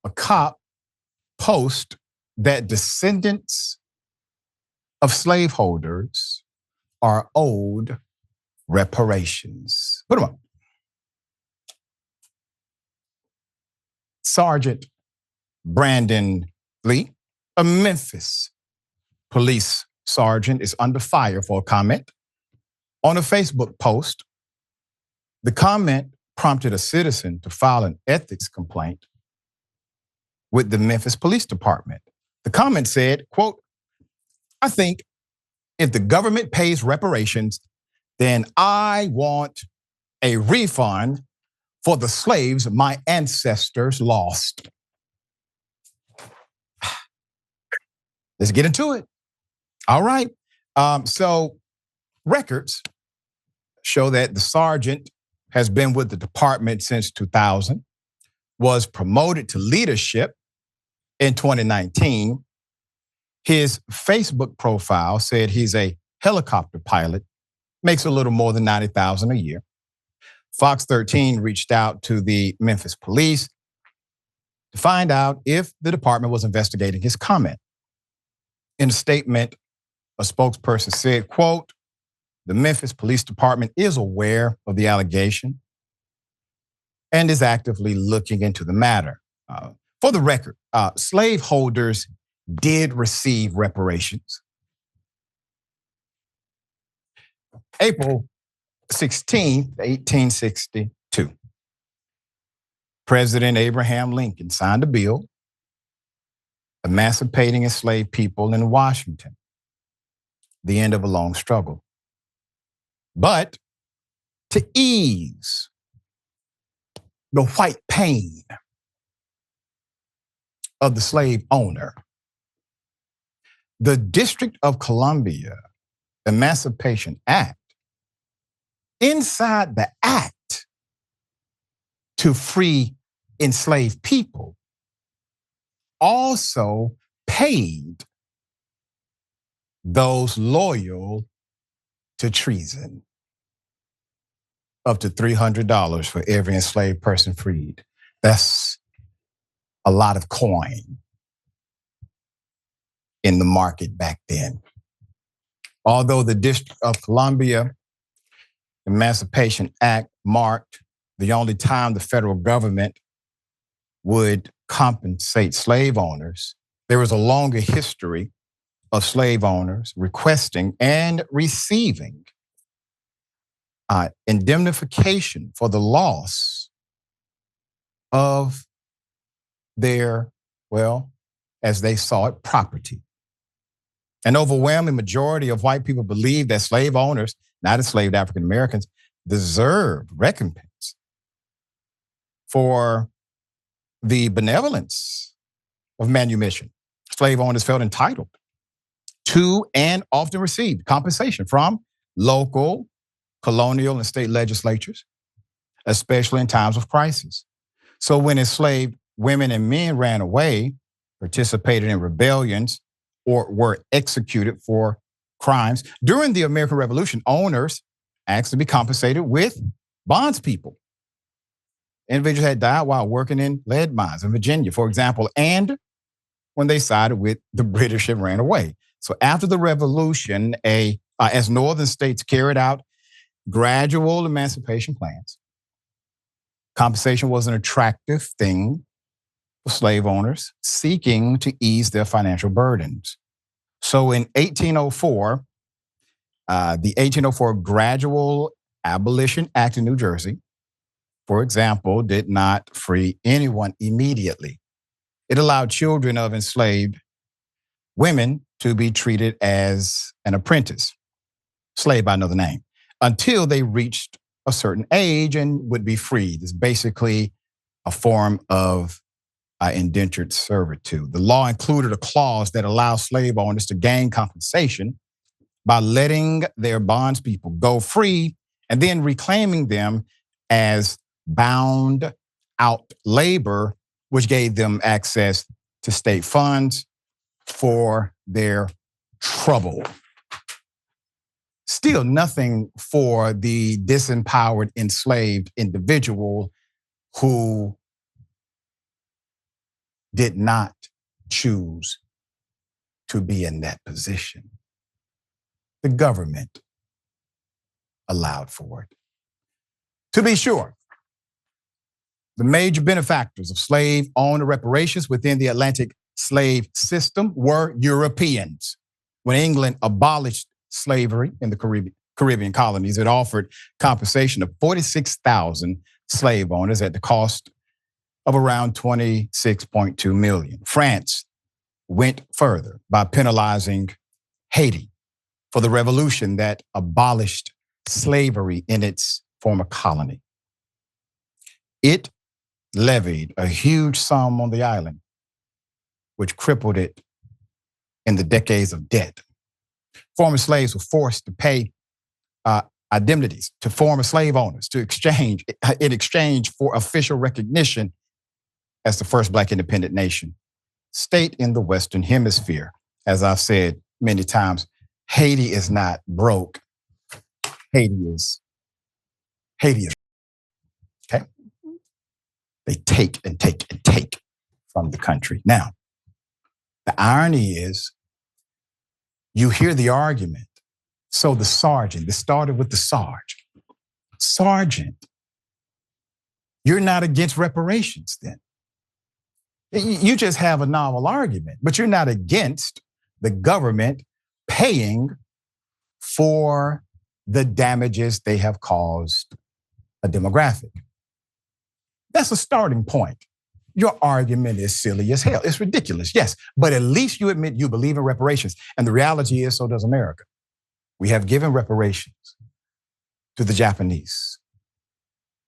a cop post that descendants of slaveholders are owed reparations. Put them up. Sergeant Brandon Lee, a Memphis police sergeant, is under fire for a comment on a Facebook post. The comment prompted a citizen to file an ethics complaint with the Memphis Police Department. The comment said, quote, "I think if the government pays reparations, then I want a refund for the slaves my ancestors lost." Let's get into it. All right. So records show that the sergeant has been with the department since 2000, was promoted to leadership in 2019. His Facebook profile said he's a helicopter pilot, makes a little more than $90,000 a year. Fox 13 reached out to the Memphis police to find out if the department was investigating his comment. In a statement, a spokesperson said, quote, "The Memphis Police Department is aware of the allegation and is actively looking into the matter." For the record, slaveholders did receive reparations. April 16th, 1862, President Abraham Lincoln signed a bill emancipating enslaved people in Washington, the end of a long struggle. But to ease the white pain of the slave owner, the District of Columbia Emancipation Act, inside the act to free enslaved people, also paid those loyal to treason up to $300 for every enslaved person freed. That's a lot of coin in the market back then. Although the District of Columbia Emancipation Act marked the only time the federal government would compensate slave owners, there was a longer history of slave owners requesting and receiving indemnification for the loss of their, well, as they saw it, property. An overwhelming majority of white people believe that slave owners, not enslaved African Americans, deserved recompense for the benevolence of manumission. Slave owners felt entitled to and often received compensation from local, colonial, and state legislatures, especially in times of crisis. So when enslaved women and men ran away, participated in rebellions, or were executed for crimes, during the American Revolution, owners asked to be compensated with bondspeople. Individuals had died while working in lead mines in Virginia, for example, and when they sided with the British and ran away. So after the Revolution, as northern states carried out gradual emancipation plans, compensation was an attractive thing for slave owners seeking to ease their financial burdens. So in 1804, the 1804 Gradual Abolition Act in New Jersey, for example, did not free anyone immediately. It allowed children of enslaved women to be treated as an apprentice, slave by another name, until they reached a certain age and would be freed. It's basically a form of indentured servitude. The law included a clause that allows slave owners to gain compensation by letting their bondspeople go free and then reclaiming them as bound out labor, which gave them access to state funds for their trouble. Still nothing for the disempowered, enslaved individual who did not choose to be in that position. The government allowed for it. To be sure, the major benefactors of slave owner reparations within the Atlantic slave system were Europeans. When England abolished slavery in the Caribbean colonies, it offered compensation of 46,000 slave owners at the cost of around $26.2 million. France went further by penalizing Haiti for the revolution that abolished slavery in its former colony. It levied a huge sum on the island, which crippled it in the decades of debt. Former slaves were forced to pay indemnities to former slave owners in exchange for official recognition as the first Black independent nation state in the Western Hemisphere. As I've said many times, Haiti is not broke. Haiti is, okay? They take and take and take from the country. Now, the irony is, you hear the argument. So the sergeant, this started with the sergeant. Sergeant, you're not against reparations then. You just have a novel argument, but you're not against the government paying for the damages they have caused a demographic. That's a starting point. Your argument is silly as hell. It's ridiculous, yes, but at least you admit you believe in reparations. And the reality is, so does America. We have given reparations to the Japanese.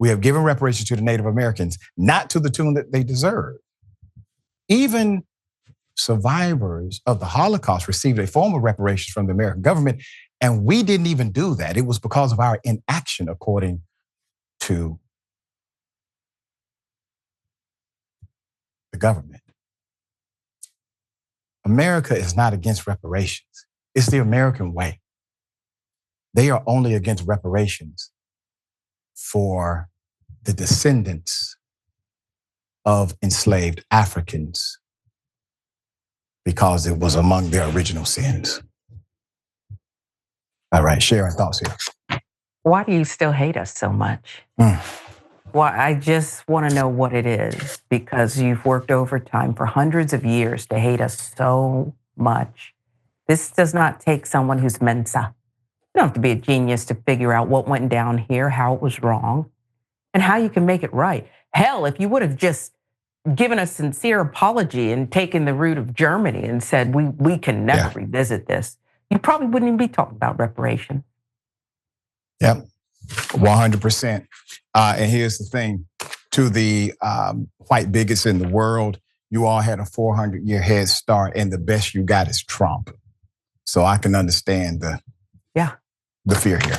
We have given reparations to the Native Americans, not to the tune that they deserve. Even survivors of the Holocaust received a form of reparations from the American government, and we didn't even do that. It was because of our inaction, according to the government. America is not against reparations. It's the American way. They are only against reparations for the descendants of enslaved Africans because it was among their original sins. All right, sharing thoughts here. Why do you still hate us so much? Well, I just want to know what it is, because you've worked overtime for hundreds of years to hate us so much. This does not take someone who's Mensa. You don't have to be a genius to figure out what went down here, how it was wrong, and how you can make it right. Hell, if you would have just given a sincere apology and taken the route of Germany and said, we can never revisit this, you probably wouldn't even be talking about reparation. Yep, 100%. And here's the thing, to the white bigots in the world, you all had a 400-year head start, and the best you got is Trump. So I can understand the fear here.